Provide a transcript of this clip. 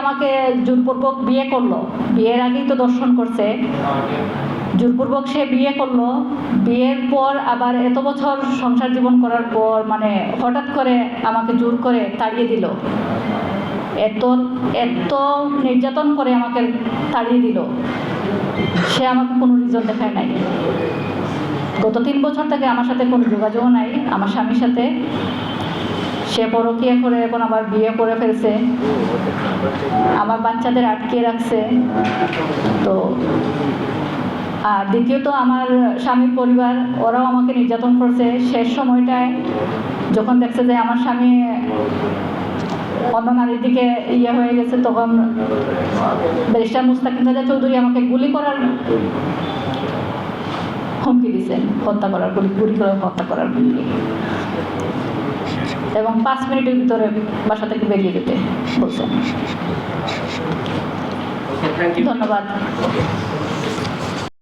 আমাকে জোরপূর্বক বিয়ে করলো। বিয়ের আগেই তো দর্শন করছে, জোরপূর্বক সে বিয়ে করলো। বিয়ের পর আবার এত বছর সংসার জীবন করার পর মানে হঠাৎ করে আমাকে জোর করে তাড়িয়ে দিল। এত এত নির্যাতন করে আমাকে তাড়িয়ে দিল। সে আমাকে কোনো রিজন দেখায় নাই। গত 3 বছর থেকে আমার সাথে কোনো যোগাযোগ নাই আমার স্বামীর সাথে। সে পরকীয়া করে এখন আবার বিয়ে করে ফেলছে, আমার বাচ্চাদের আটকে রাখছে। তো আর দ্বিতীয়ত আমার স্বামীর পরিবার, ওরাও আমাকে নির্যাতন করছে। শেষ সময়টায় যখন দেখছে যে আমার স্বামী অন্য নারীর দিকে হয়ে গেছে, তখন ব্যারিস্টার মুস্তাকিম রাজা চৌধুরী আমাকে গুলি করার হুমকি দিচ্ছেন, হত্যা করার, গুলি করে হত্যা করার হুমকি, এবং 5 মিনিটের ভিতরে বাসা থেকে বেরিয়ে যেতে বলছেন। ধন্যবাদ।